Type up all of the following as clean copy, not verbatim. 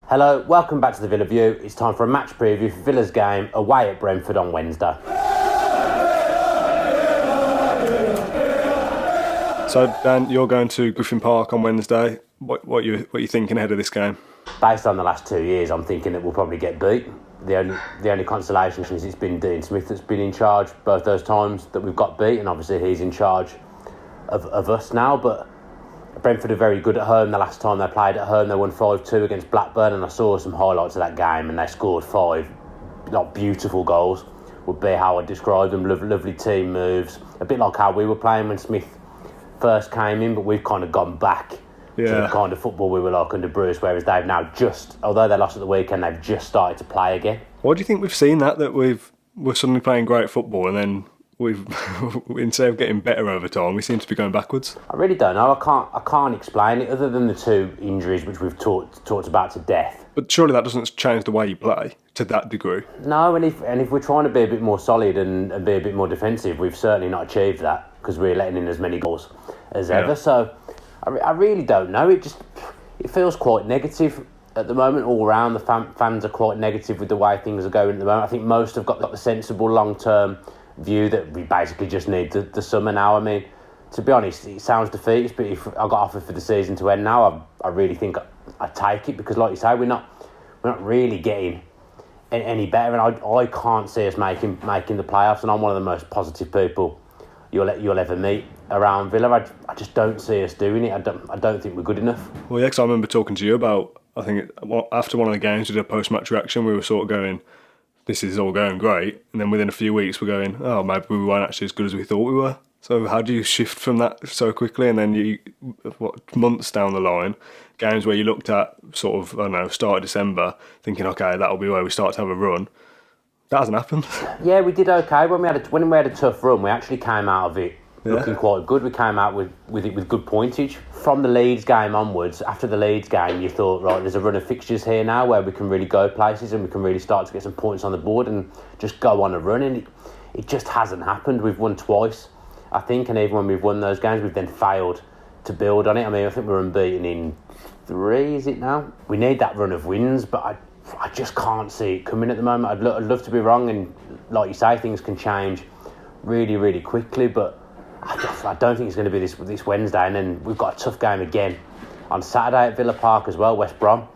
Hello, welcome back to the Villa View. It's time for a match preview for Villa's game away at Brentford on Wednesday. So Dan, you're going to Griffin Park on Wednesday. What you thinking ahead of this game? Based on the last 2 years, I'm thinking that we'll probably get beat. The only consolation is it's been Dean Smith that's been in charge both those times that we've got beat, and obviously he's in charge of us now. But Brentford are very good at home. The last time they played at home, they won 5-2 against Blackburn, and I saw some highlights of that game, and they scored 5 beautiful goals, would be how I describe them. Lovely team moves, a bit like how we were playing when Smith first came in, but we've kind of gone back to the kind of football we were like under Bruce, whereas they've now although they lost at the weekend, they've just started to play again. Why do you think we've seen that we're suddenly playing great football, and then we've instead of getting better over time, we seem to be going backwards? I really don't know. I can't explain it other than the 2 injuries which we've talked about to death. But surely that doesn't change the way you play to that degree. No, and if we're trying to be a bit more solid and be a bit more defensive, we've certainly not achieved that because we're letting in as many goals as ever. So I really don't know. It feels quite negative at the moment all around. The fans are quite negative with the way things are going at the moment. I think most have got the sensible long-term view that we basically just need the summer now. I mean, to be honest, it sounds defeatist, but if I got offered for the season to end now, I really think I'd take it, because like you say, we're not really getting any better, and I can't see us making the playoffs, and I'm one of the most positive people you'll ever meet around Villa. I just don't see us doing it. I don't think we're good enough. Well, yeah, because I remember talking to you about, I think after one of the games, we did a post-match reaction, we were sort of going, this is all going great, and then within a few weeks we're going, oh, maybe we weren't actually as good as we thought we were. So how do you shift from that so quickly, and then months down the line, games where you looked at sort of, I don't know, start of December, thinking, okay, that'll be where we start to have a run. That hasn't happened. Yeah, we did okay. When we had a tough run, we actually came out of it looking quite good. We came out with it with good pointage. From the Leeds game onwards, after the Leeds game, you thought, right, there's a run of fixtures here now where we can really go places and we can really start to get some points on the board and just go on a run. And it just hasn't happened. We've won twice, I think, and even when we've won those games, we've then failed to build on it. I mean, I think we're unbeaten in 3, is it now? We need that run of wins, but I just can't see it coming at the moment. I'd love to be wrong, and like you say, things can change really, really quickly, but I don't think it's going to be this Wednesday, and then we've got a tough game again on Saturday at Villa Park as well. West Brom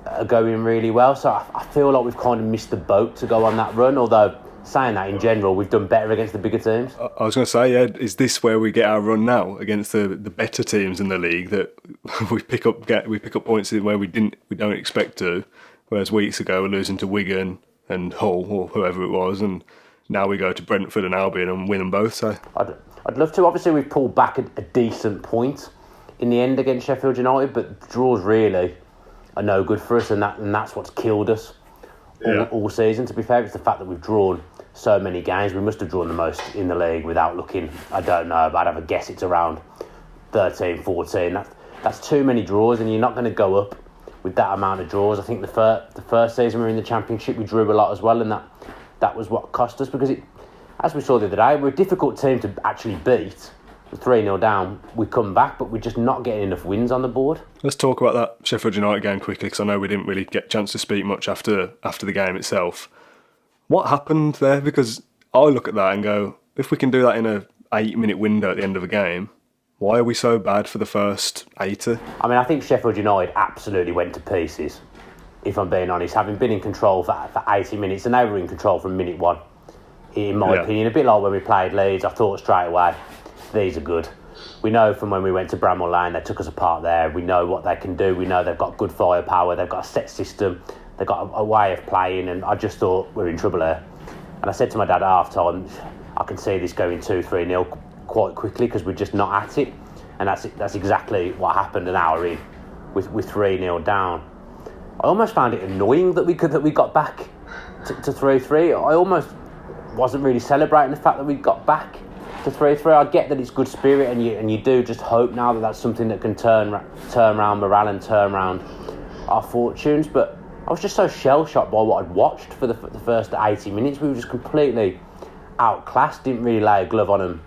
are going really well, so I feel like we've kind of missed the boat to go on that run, although saying that in general, we've done better against the bigger teams. I was going to say, yeah, is this where we get our run now against the better teams in the league, that we pick up points where we don't expect to, whereas weeks ago we're losing to Wigan and Hull or whoever it was, and now we go to Brentford and Albion and win them both. So I'd love to. Obviously, we've pulled back a decent point in the end against Sheffield United, but draws really are no good for us, and that's what's killed us all season. To be fair, it's the fact that we've drawn so many games. We must have drawn the most in the league without looking. I don't know, but I'd have a guess it's around 13, 14. That's too many draws, and you're not going to go up with that amount of draws. I think the first season we were in the Championship, we drew a lot as well, and that was what cost us, because as we saw the other day, we're a difficult team to actually beat. 3-0 down, we come back, but we're just not getting enough wins on the board. Let's talk about that Sheffield United game quickly, because I know we didn't really get a chance to speak much after the game itself. What happened there? Because I look at that and go, if we can do that in a 8-minute window at the end of a game, why are we so bad for the first 80? I mean, I think Sheffield United absolutely went to pieces, if I'm being honest, having been in control for 80 minutes, and they were in control from minute 1, in my opinion. A bit like when we played Leeds, I thought straight away, these are good. We know from when we went to Bramall Lane, they took us apart there. We know what they can do. We know they've got good firepower. They've got a set system. They've got a way of playing, and I just thought we're in trouble here. And I said to my dad at half-time, I can see this going 2-3-0 quite quickly, because we're just not at it. And that's exactly what happened an hour in, with 3-0 down. I almost found it annoying that we got back to 3-3. I almost wasn't really celebrating the fact that we got back to 3-3. I get that it's good spirit, and you do just hope now that that's something that can turn around morale and turn around our fortunes. But I was just so shell-shocked by what I'd watched for the first 80 minutes. We were just completely outclassed, didn't really lay a glove on them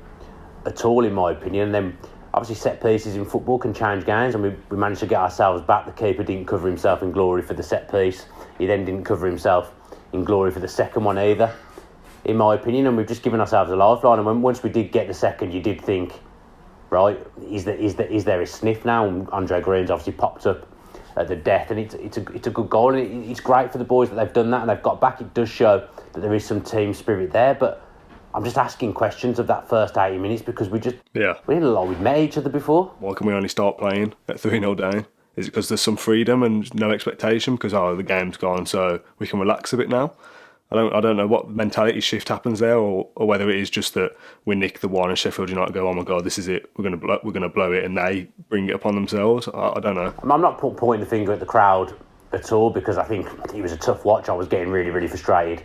at all, in my opinion. And then obviously set pieces in football can change games, and we managed to get ourselves back. The keeper didn't cover himself in glory for the set piece. He then didn't cover himself in glory for the second one either, in my opinion, and we've just given ourselves a lifeline. And once we did get the second, you did think, right, is there a sniff now? And Andre Green's obviously popped up at the death, and it's a good goal, and it's great for the boys that they've done that and they've got back. It does show that there is some team spirit there, but I'm just asking questions of that first 80 minutes because we didn't look like we'd met each other before. Why can we only start playing at 3-0 down? Is it because there's some freedom and no expectation? Because, the game's gone, so we can relax a bit now? I don't know what mentality shift happens there, or whether it is just that we nick the one and Sheffield United go, oh my God, this is it, we're going to blow it, and they bring it upon themselves. I don't know. I'm not pointing the finger at the crowd at all, because I think it was a tough watch. I was getting really, really frustrated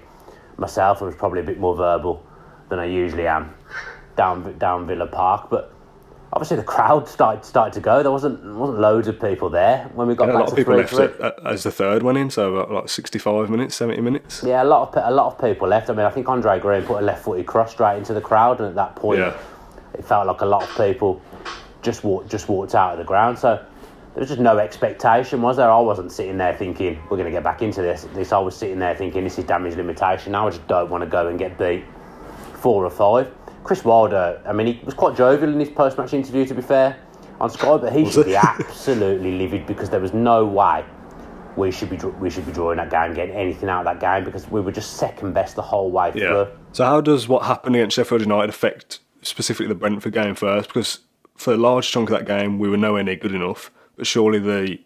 myself. I was probably a bit more verbal than I usually am down Villa Park, but obviously the crowd started to go. There wasn't loads of people there when we got back to 3-3. A lot of people left as the third went in, so about 65 minutes, 70 minutes. Yeah, a lot of people left. I mean, I think Andre Green put a left-footed cross straight into the crowd, and at that point, it felt like a lot of people just walked out of the ground. So there was just no expectation, was there? I wasn't sitting there thinking we're going to get back into this. I was sitting there thinking this is damage limitation. Now I just don't want to go and get beat 4 or 5. Chris Wilder, I mean, he was quite jovial in his post-match interview, to be fair, on Sky, but he should be absolutely livid, because there was no way we should be drawing that game, getting anything out of that game, because we were just second best the whole way through. So how does what happened against Sheffield United affect specifically the Brentford game first? Because for a large chunk of that game, we were nowhere near good enough, but surely the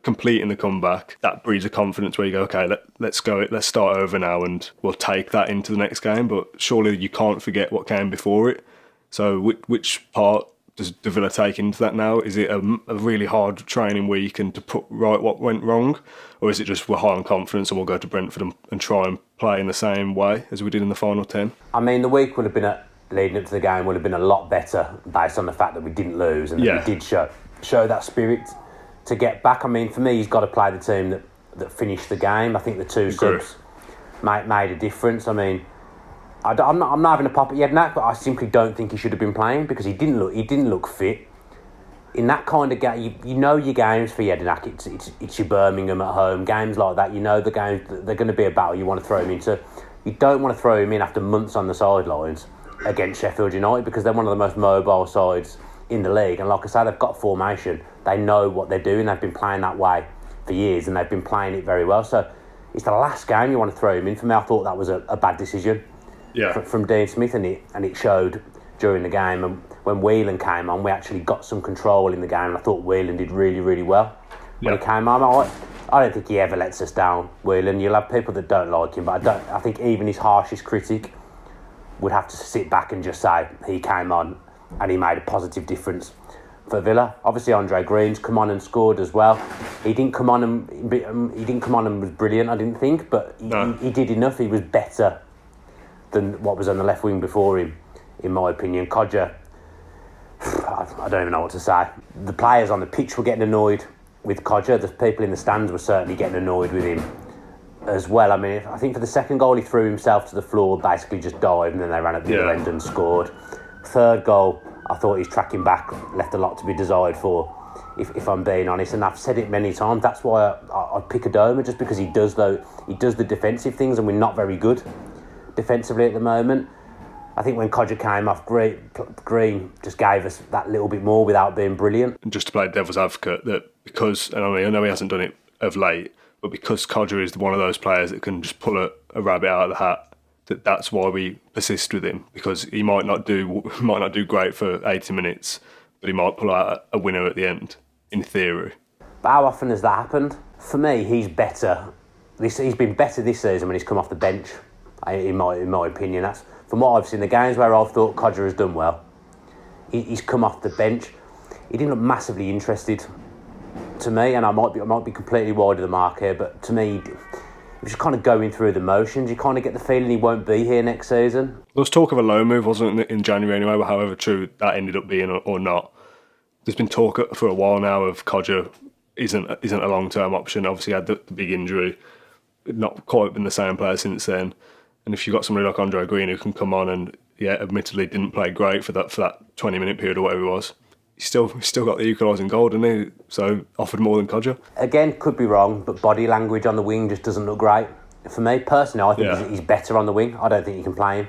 completing the comeback, that breeds a confidence where you go, okay, let's start over now, and we'll take that into the next game. But surely you can't forget what came before it. So which part does Villa take into that now? Is it a really hard training week and to put right what went wrong, or is it just we're high on confidence and we'll go to Brentford and try and play in the same way as we did in the final 10? I mean, the week would have been leading up to the game would have been a lot better based on the fact that we didn't lose and that we did show that spirit to get back. I mean, for me, he's got to play the team that finished the game. I think the two subs made a difference. I mean, I'm not having a pop at Jednak, but I simply don't think he should have been playing, because he didn't look fit in that kind of game. You know your games for Jednak. It's your Birmingham at home games like that. You know the games, they're going to be a battle. You want to throw him into. You don't want to throw him in after months on the sidelines against Sheffield United, because they're one of the most mobile sides in the league, and like I say, they've got formation. They know what they're doing. They've been playing that way for years, and they've been playing it very well. So it's the last game you want to throw him in. For me, I thought that was a bad decision from Dean Smith, and it showed during the game. And when Whelan came on, we actually got some control in the game, and I thought Whelan did really, really well when he came on. I don't think he ever lets us down, Whelan. You'll have people that don't like him, but I think even his harshest critic would have to sit back and just say he came on and he made a positive difference for Villa. Obviously, Andre Green's come on and scored as well. He didn't come on and was brilliant, I didn't think, but he did enough. He was better than what was on the left wing before him, in my opinion. Codger, I don't even know what to say. The players on the pitch were getting annoyed with Codger. The people in the stands were certainly getting annoyed with him as well. I mean, I think for the second goal, he threw himself to the floor, basically just dived, and then they ran at the other end and scored. Third goal, I thought his tracking back left a lot to be desired for, if I'm being honest. And I've said it many times. That's why I'd pick Adoma, just because he does the defensive things, and we're not very good defensively at the moment. I think when Codger came off, Green just gave us that little bit more without being brilliant. And just to play devil's advocate, that because, and I know he hasn't done it of late, but because Codger is one of those players that can just pull a rabbit out of the hat, that's why we persist with him, because he might not do great for 80 minutes, but he might pull out a winner at the end, in theory. But how often has that happened? For me, he's better. He's been better this season when he's come off the bench, in my opinion. That's from what I've seen. The games where I've thought Codger has done well, he's come off the bench. He didn't look massively interested to me, and I might be completely wide of the mark here, but to me, he was just kind of going through the motions. You kind of get the feeling he won't be here next season. There was talk of a loan move, wasn't it, in January anyway, but however true that ended up being or not. There's been talk for a while now of Codger isn't a long-term option. Obviously, he had the big injury, not quite been the same player since then. And if you've got somebody like Andre Green who can come on and, admittedly didn't play great for that 20-minute period or whatever it was, He's still got the equalising goal, didn't he? So offered more than Codger. Again, could be wrong, but body language on the wing just doesn't look great. For me, personally, I think he's better on the wing. I don't think you can play him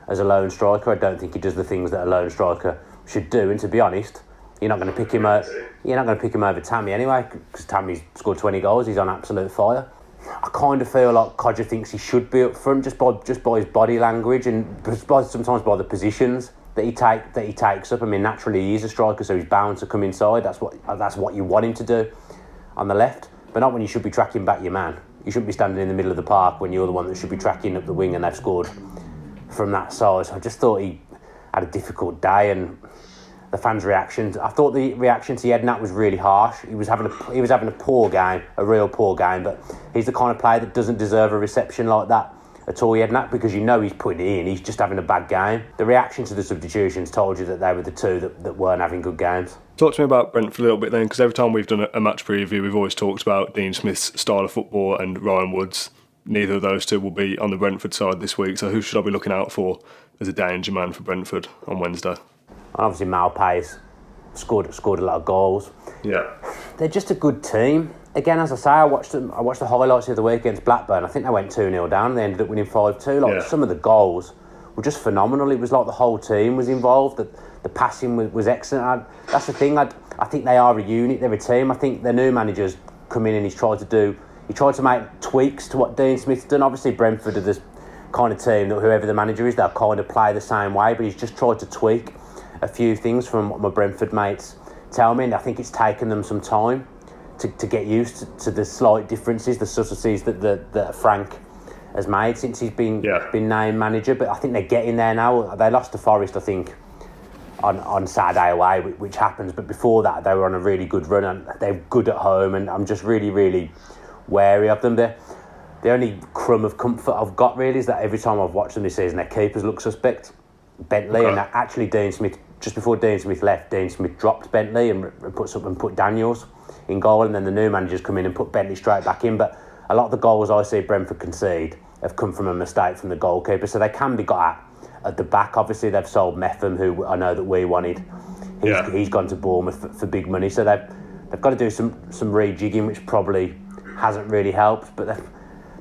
as a lone striker. I don't think he does the things that a lone striker should do. And to be honest, you're not going to pick him over Tammy anyway, because Tammy's scored 20 goals. He's on absolute fire. I kind of feel like Codger thinks he should be up front just by his body language and sometimes by the positions that he takes up. I mean, naturally he is a striker, so he's bound to come inside. That's what you want him to do on the left, but not when you should be tracking back your man. You shouldn't be standing in the middle of the park when you're the one that should be tracking up the wing, and they've scored from that side. So I just thought he had a difficult day, and the fans' reactions. I thought the reaction to Yednat was really harsh. He was having a poor game, a real poor game. But he's the kind of player that doesn't deserve a reception like that at all, Yednat, because you know he's putting it in. He's just having a bad game. The reaction to the substitutions told you that they were the two that weren't having good games. Talk to me about Brentford a little bit then, because every time we've done a match preview, we've always talked about Dean Smith's style of football and Ryan Wood's. Neither of those two will be on the Brentford side this week, so who should I be looking out for as a danger man for Brentford on Wednesday? And obviously Malpace scored a lot of goals. Yeah, they're just a good team. Again, as I say, I watched the highlights of the week against Blackburn. I think they went 2-0 down and they ended up winning 5-2. Some of the goals were just phenomenal. It was like the whole team was involved. The passing was excellent. That's the thing. I think they are a unit. They're a team. I think their new manager's come in and he's tried to make tweaks to what Dean Smith's done. Obviously, Brentford are this kind of team that whoever the manager is, they'll kind of play the same way, but he's just tried to tweak a few things from what my Brentford mates tell me, and I think it's taken them some time to get used to the slight differences, the subtleties that Frank has made since he's been named manager. But I think they're getting there now. They lost to Forest, I think, on Saturday away, which happens. But before that, they were on a really good run, and they're good at home. And I'm just really, really wary of them. The only crumb of comfort I've got really is that every time I've watched them this season, their keepers look suspect. Bentley and actually Dean Smith. Just before Dean Smith left, Dean Smith dropped Bentley and put Daniels in goal, and then the new managers come in and put Bentley straight back in. But a lot of the goals I see Brentford concede have come from a mistake from the goalkeeper, so they can be got at the back. Obviously, they've sold Metham, who I know that we wanted. He's gone to Bournemouth for big money, so they've got to do some rejigging, which probably hasn't really helped. But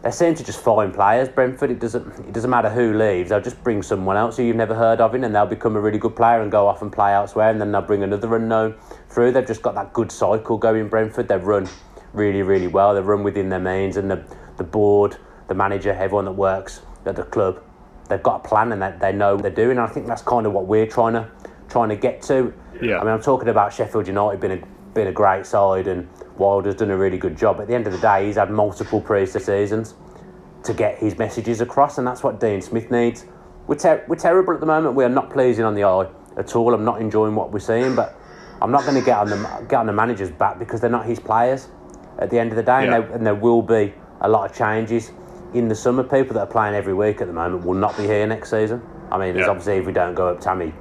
they seem to just find players, Brentford. It doesn't matter who leaves. They'll just bring someone else who you've never heard of in, and they'll become a really good player and go off and play elsewhere, and then they'll bring another unknown through. They've just got that good cycle going, Brentford. They've run really, really well. They've run within their means, and the board, the manager, everyone that works at the club, they've got a plan and they know what they're doing. And I think that's kind of what we're trying to get to. Yeah. I mean, I'm talking about Sheffield United being a great side, and Wilder's done a really good job. At the end of the day, he's had multiple pre-seasons to get his messages across, and that's what Dean Smith needs. We're terrible at the moment. We are not pleasing on the eye at all. I'm not enjoying what we're seeing, but I'm not going to get on the manager's back because they're not his players at the end of the day. Yeah. And there will be a lot of changes in the summer. People that are playing every week at the moment will not be here next season. I mean, there's obviously, if we don't go up, Tammy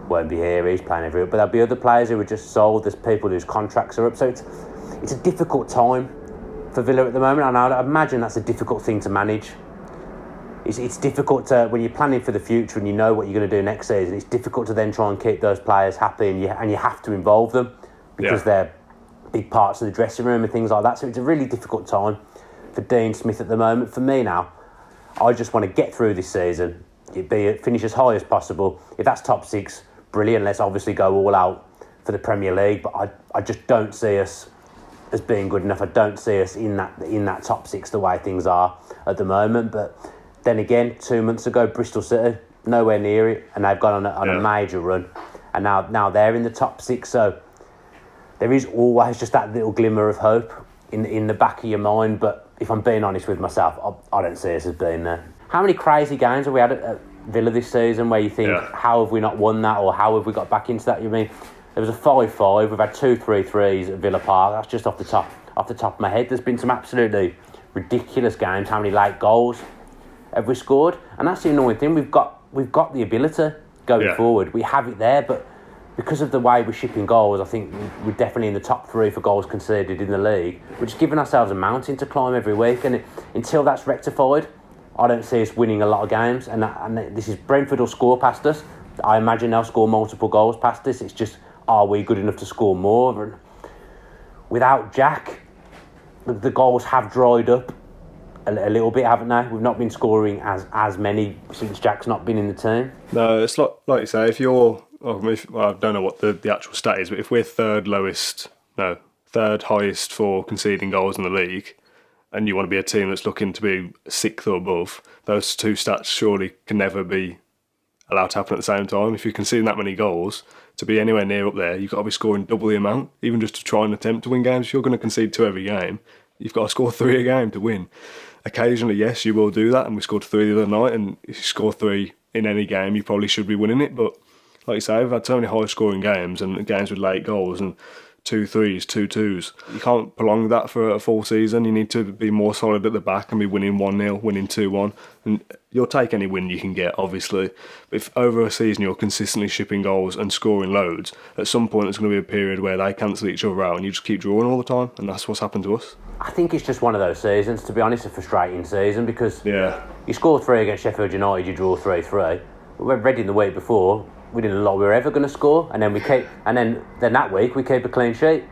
won't be here. He's playing every week, but there'll be other players who are just sold. There's people whose contracts are up, so it's a difficult time for Villa at the moment, and I imagine that's a difficult thing to manage. It's difficult to, when you're planning for the future and you know what you're going to do next season, it's difficult to then try and keep those players happy, and you have to involve them because they're big parts of the dressing room and things like that. So it's a really difficult time for Dean Smith at the moment. For me now, I just want to get through this season, finish as high as possible. If that's top six, brilliant. Let's obviously go all out for the Premier League, but I just don't see us as being good enough. I don't see us in that top six the way things are at the moment. But then again, 2 months ago, Bristol City, nowhere near it, and they've gone on a major run, and now they're in the top six. So there is always just that little glimmer of hope in the back of your mind. But if I'm being honest with myself, I don't see us as being there. How many crazy games have we had at Villa this season where you think, how have we not won that, or how have we got back into that? You mean there was a 5-5. We've had 2 3-3s at Villa Park. That's just off the top of my head. There's been some absolutely ridiculous games. How many late goals have we scored? And that's the annoying thing. We've got the ability going forward. We have it there, but because of the way we're shipping goals, I think we're definitely in the top 3 for goals conceded in the league. We're just giving ourselves a mountain to climb every week, and until that's rectified, I don't see us winning a lot of games. And this is Brentford will score past us. I imagine they'll score multiple goals past us. It's just are we good enough to score more? And without Jack, the goals have dried up a little bit, haven't they? We've not been scoring as many since Jack's not been in the team. No, it's like you say, if you're, I don't know what the actual stat is, but if we're third highest for conceding goals in the league, and you want to be a team that's looking to be 6th or above, those two stats surely can never be allowed to happen at the same time. If you're conceding that many goals, to be anywhere near up there, you've got to be scoring double the amount, even just to try and attempt to win games. If you're going to concede 2 every game, you've got to score 3 a game to win. Occasionally, yes, you will do that, and we scored 3 the other night, and if you score 3 in any game, you probably should be winning it. But like you say, we've had so many high-scoring games and games with late goals and 2 3s, 2 2s. You can't prolong that for a full season. You need to be more solid at the back and be winning 1-0, winning 2-1. And you'll take any win you can get, obviously. But if over a season you're consistently shipping goals and scoring loads, at some point there's going to be a period where they cancel each other out and you just keep drawing all the time. And that's what's happened to us. I think it's just one of those seasons, to be honest, a frustrating season, because you score 3 against Sheffield United, you draw 3-3. We went Reading the week before. We didn't look like we were ever going to score, and then then that week we keep a clean sheet.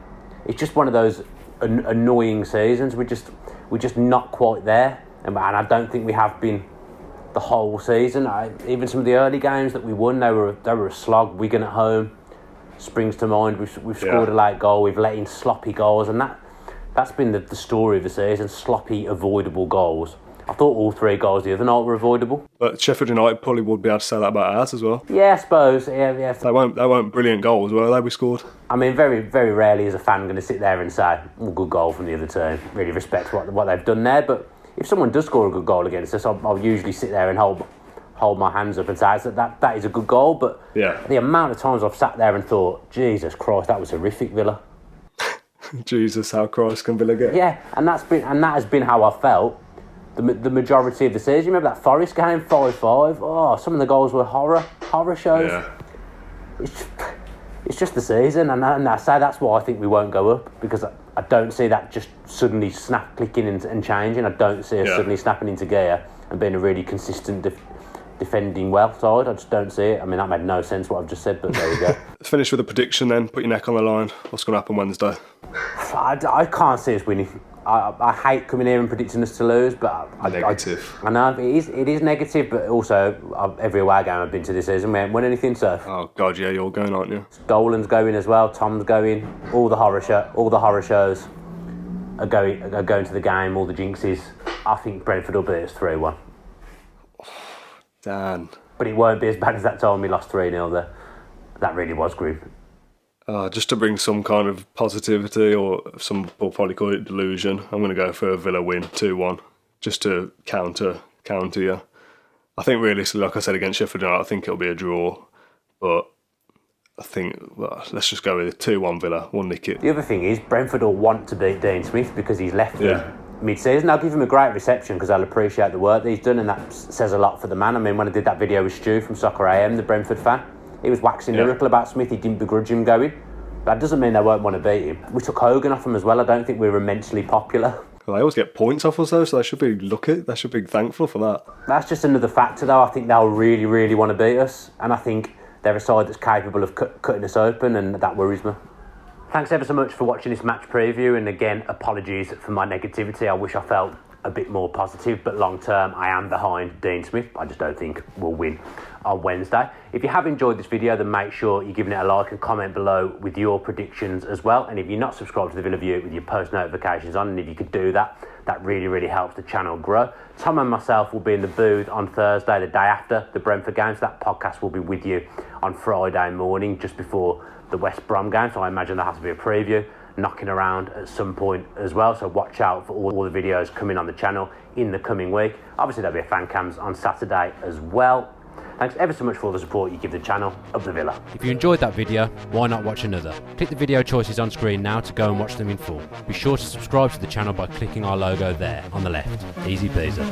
It's just one of those annoying seasons. We're just not quite there, and I don't think we have been the whole season. Even some of the early games that we won, they were a slog. Wigan at home springs to mind. We've scored a late goal. We've let in sloppy goals, and that's been the story of the season: sloppy, avoidable goals. I thought all 3 goals the other night were avoidable. But Sheffield United probably would be able to say that about ours as well. Yeah, I suppose. Yeah. They weren't brilliant goals, were they? We scored. I mean, very, very rarely is a fan going to sit there and say, good goal from the other team. Really respect what they've done there. But if someone does score a good goal against us, I'll usually sit there and hold my hands up and say that is a good goal. But the amount of times I've sat there and thought, Jesus Christ, that was horrific, Villa. Jesus, how Christ can Villa get? Yeah, and that has been how I felt the majority of the season. Remember that Forest game, 5-5? Oh, some of the goals were horror shows. Yeah. It's just the season, and I say that's why I think we won't go up, because I don't see that just suddenly clicking and changing. I don't see us suddenly snapping into gear and being a really consistent defending well side. I just don't see it. I mean, that made no sense what I've just said, but there we go. Let's finish with a prediction then. Put your neck on the line. What's going to happen Wednesday? I can't see us winning. I hate coming here and predicting us to lose, but negative. I know it is negative, but also every away game I've been to this season, we haven't won anything. So oh god, yeah, you're going, aren't you? Dolan's going as well. Tom's going. All the horror shows are going to the game. All the jinxes. I think Brentford will beat us 3-1. Dan. But it won't be as bad as that time we lost 3-0 there. That really was grim. Just to bring some kind of positivity, or some will probably call it delusion, I'm going to go for a Villa win, 2-1, just to counter you. I think realistically, like I said, against Sheffield United, I think it'll be a draw, but I think, let's just go with it, 2-1 Villa, we'll nick it. The other thing is, Brentford will want to beat Dean Smith because he's left mid-season. I'll give him a great reception because I'll appreciate the work that he's done, and that says a lot for the man. I mean, when I did that video with Stu from Soccer AM, the Brentford fan, he was waxing lyrical about Smith. He didn't begrudge him going. That doesn't mean they won't want to beat him. We took Hogan off him as well. I don't think we were immensely popular. Well, they always get points off us though, so they should be lucky. They should be thankful for that. That's just another factor though. I think they'll really, really want to beat us, and I think they're a side that's capable of cutting us open, and that worries me. Thanks ever so much for watching this match preview, and again, apologies for my negativity. I wish I felt a bit more positive, but long term I am behind Dean Smith. I just don't think we'll win on Wednesday. If you have enjoyed this video, then make sure you're giving it a like and comment below with your predictions as well. And if you're not subscribed to the Villa View with your post notifications on, and if you could do that, that really, really helps the channel grow. Tom and myself will be in the booth on Thursday, the day after the Brentford game, so that podcast will be with you on Friday morning, just before the West Brom game, so I imagine there has to be a preview knocking around at some point as well, so watch out for all the videos coming on the channel in the coming week. Obviously there'll be a fan cams on Saturday as well. Thanks ever so much for all the support you give the channel of the Villa. If you enjoyed that video, why not watch another? Click the video choices on screen now to go and watch them in full. Be sure to subscribe to the channel by clicking our logo there on the left. Easy peasy.